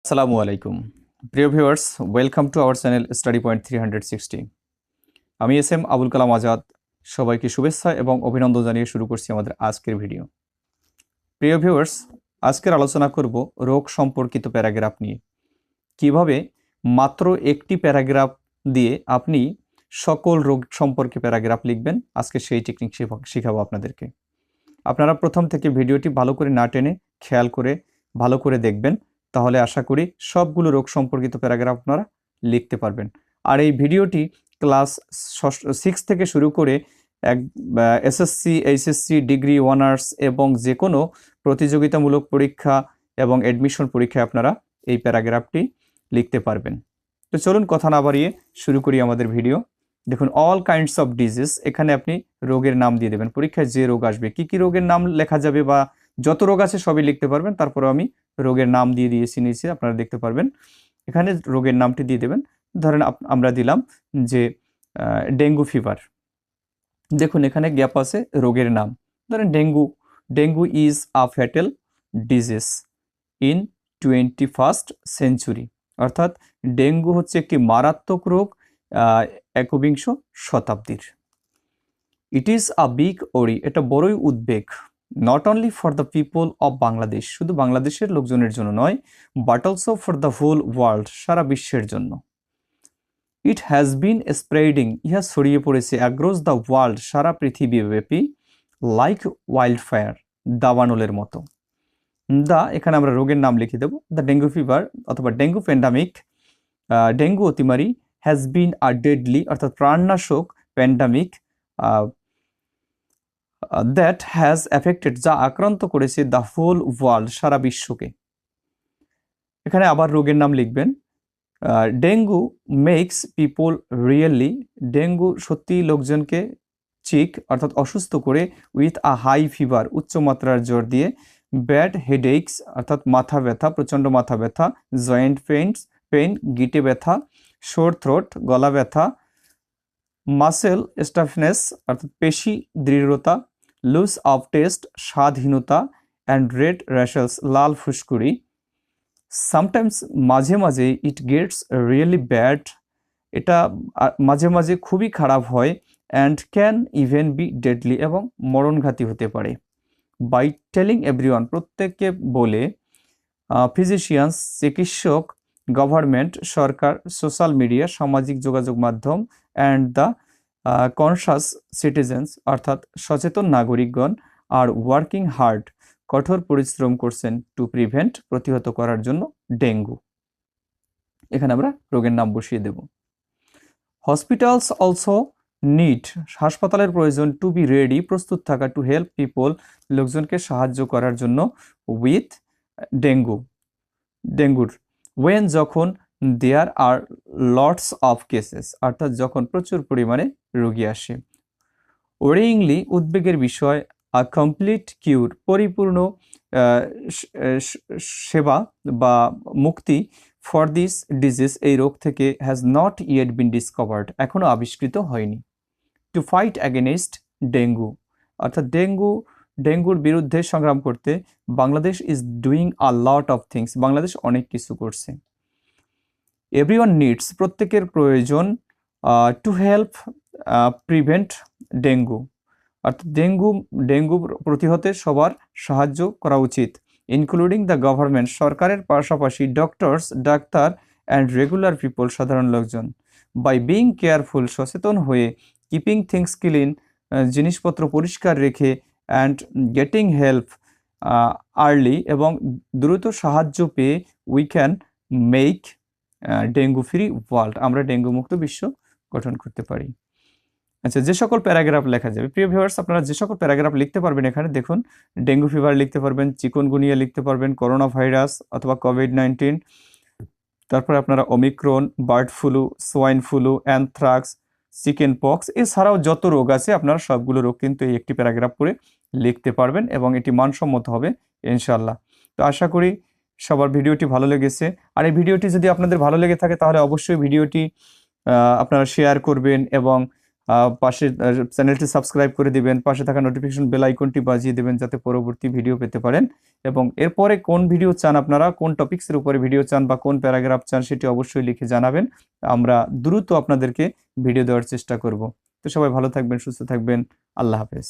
আসসালামু আলাইকুম প্রিয় viewers, welcome to our channel study point 360। আমি এস এম আবুল কালাম আজাদ সবাইকে শুভেচ্ছা এবং অভিনন্দন জানিয়ে শুরু করছি আমাদের আজকের ভিডিও। প্রিয় ভিউয়ার্স, আজকের আলোচনা করব রোগ সম্পর্কিত প্যারাগ্রাফ নিয়ে। কিভাবে মাত্র একটি প্যারাগ্রাফ দিয়ে আপনি সকল রোগ সম্পর্কে প্যারাগ্রাফ লিখবেন, আজকে সেই টেকনিক শেখাবো আপনাদেরকে। আপনারা প্রথম থেকে ভিডিওটি ভালো করে না টেনে খেয়াল করে ভালো করে দেখবেন, তাহলে আশা করি সবগুলো রোগ সম্পর্কিত প্যারাগ্রাফ আপনারা লিখতে পারবেন। আর এই ভিডিওটি ক্লাস 6 থেকে শুরু করে এসএসসি, এইচএসসি, ডিগ্রি, অনার্স এবং যে কোনো প্রতিযোগিতামূলক পরীক্ষা এবং অ্যাডমিশন পরীক্ষায় আপনারা এই প্যারাগ্রাফটি লিখতে পারবেন। তো চলুন কথা না বাড়িয়ে শুরু করি আমাদের ভিডিও। দেখুন, অল কাইন্ডস অফ ডিজিজ, এখানে আপনি রোগের নাম দিয়ে দেবেন। পরীক্ষায় যে রোগ আসবে কি কি রোগের নাম লেখা যাবে, বা যত রোগ আছে সবই লিখতে পারবেন। তারপরে আমি রোগের নাম দিয়ে দিয়েছি নিচে, আপনারা দেখতে পারবেন। এখানে রোগের নামটি দিয়ে দেবেন। ধরেন আমরা দিলাম যে ডেঙ্গু ফিভার। দেখুন এখানে গ্যাপ আছে রোগের নাম। ধরেন dengue is a fatal disease in 21st century, অর্থাৎ ডেঙ্গু হচ্ছে একটি মারাত্মক রোগ 21 শতাব্দীর। ইট ইজ আ বিগ ওরি, এটা বড়ই উদ্বেগ। Not only for the people of Bangladesh, শুধু বাংলাদেশের লোকজনের জন্য নয়, but also for the whole world, সারা বিশ্বের জন্য। ইট হ্যাজ বিন স্প্রেডিং, ইহা ছড়িয়ে পড়েছে অ্যাক্রস দ্য ওয়ার্ল্ড, সারা পৃথিবীব্যাপী, লাইক ওয়াইল্ড ফায়ার, দাবানলের মতো। এখানে আমরা রোগের নাম লিখে দেব, দ্য ডেঙ্গু ফিভার অথবা ডেঙ্গু প্যান্ডামিক, ডেঙ্গু অতিমারি, হ্যাজ বিন আ ডেডলি অর্থাৎ প্রাণনাশক, প্যান্ডামিক দ্যাট হ্যাজ অ্যাফেক্টেড, যা আক্রান্ত করেছে, দ্য হোল ওয়ার্ল্ড, সারা বিশ্বকে। এখানে আবার রোগের নাম লিখবেন। Dengue makes people really, dengue সত্যি লোকজনকে চিক অর্থাৎ অসুস্থ করে, উইথ আ হাই ফিভার, উচ্চমাত্রার জ্বর দিয়ে, ব্যাড হেডেকস অর্থাৎ মাথা ব্যথা, প্রচণ্ড মাথা ব্যথা, জয়েন্ট পেইন গিটে ব্যথা, শোর থ্রোট গলা ব্যথা, মাসেল স্টাফনেস অর্থাৎ পেশি দৃঢ়তা, লুজ অফ টেস্ট স্বাদহীনতা, অ্যান্ড রেড র্যাশেস লাল ফুসকুড়ি। সামটাইমস মাঝে মাঝে ইট গেটস রিয়েলি ব্যাড, এটা মাঝে মাঝে খুবই খারাপ হয়, and can even be deadly, এবং মরণঘাতী হতে পারে। বাই টেলিং এভরিওয়ান, প্রত্যেককে বলে, ফিজিশিয়ানস চিকিৎসক, গভর্নমেন্ট সরকার, সোশ্যাল মিডিয়া সামাজিক যোগাযোগ মাধ্যম, অ্যান্ড দ্য কনসাস সিটিজেন্স অর্থাৎ সচেতন নাগরিকগণ, আর ওয়ার্কিং হার্ড কঠোর পরিশ্রম করছেন, টু প্রিভেন্ট প্রতিহত করার জন্য ডেঙ্গু। এখানে আমরা রোগের নাম বসিয়ে দেব। হসপিটালস অলসো নিড, হাসপাতালের প্রয়োজন, টু বি রেডি প্রস্তুত থাকা, টু হেল্প পিপল লোকজনকে সাহায্য করার জন্য, উইথ ডেঙ্গুর, ওয়েন যখন, দেয়ার আর লটস অফ কেসেস অর্থাৎ যখন প্রচুর পরিমাণে রোগী আসে। ওরিংলি উদ্বেগের বিষয়, আ কমপ্লিট কিউর পরিপূর্ণ সেবা বা মুক্তি, ফর দিস ডিজিজ এই রোগ থেকে, has not yet bin discovered এখনো আবিষ্কৃত হয়নি। টু ফাইট অ্যাগেনস্ট ডেঙ্গু অর্থাৎ ডেঙ্গুর বিরুদ্ধে সংগ্রাম করতে, Bangladesh is doing a lot of things Bangladesh অনেক কিছু করছে। এভরিওয়ান নিডস প্রত্যেকের প্রয়োজন, টু হেল্প প্রিভেন্ট ডেঙ্গু অর্থাৎ ডেঙ্গু প্রতিহতে সবার সাহায্য করা উচিত। ইনক্লুডিং দ্য গভর্নমেন্ট সরকারের পাশাপাশি, doctors doctor, and regular people সাধারণ লোকজন। বাই বিং কেয়ারফুল সচেতন হয়ে, কিপিং থিংস ক্লিন জিনিসপত্র পরিষ্কার রেখে, অ্যান্ড গেটিং হেল্প আর্লি এবং দ্রুত সাহায্য পেয়ে, we can make dengue free world আমরা ডেঙ্গু মুক্ত বিশ্ব গঠন করতে পারি। আচ্ছা, যে সকল প্যারাগ্রাফ লেখা যাবে, প্রিয় ভিউয়ার্স আপনারা যে সকল প্যারাগ্রাফ লিখতে পারবেন, এখানে দেখুন ডেঙ্গু ফিভার লিখতে পারবেন, চিকুনগুনিয়া লিখতে পারবেন, করোনা ভাইরাস অথবা কোভিড-19, তারপরে আপনারা Omicron, bird flu, swine flu, anthrax, chicken pox, এছাড়াও যত রোগ আছে আপনারা সবগুলো রোগ কিন্তু এই একটি প্যারাগ্রাফ করে লিখতে পারবেন এবং এটি মানসম্মত হবে ইনশাল্লাহ। তো আশা করি সবার ভিডিওটি ভালো লেগেছে। আর এই ভিডিওটি যদি আপনাদের ভালো লেগে থাকে তাহলে অবশ্যই ভিডিওটি আপনারা শেয়ার করবেন এবং পাশে চ্যানেলটি সাবস্ক্রাইব করে দিবেন, পাশে থাকা নোটিফিকেশন বেল আইকনটি বাজিয়ে দিবেন যাতে পরবর্তী ভিডিও পেতে পারেন। এবং এরপরে কোন ভিডিও চান আপনারা, কোন টপিকসের উপরে ভিডিও চান বা কোন প্যারাগ্রাফ চান সেটি অবশ্যই লিখে জানাবেন। আমরা দ্রুত আপনাদেরকে ভিডিও দেওয়ার চেষ্টা করব। তো সবাই ভালো থাকবেন, সুস্থ থাকবেন। আল্লাহ হাফেজ।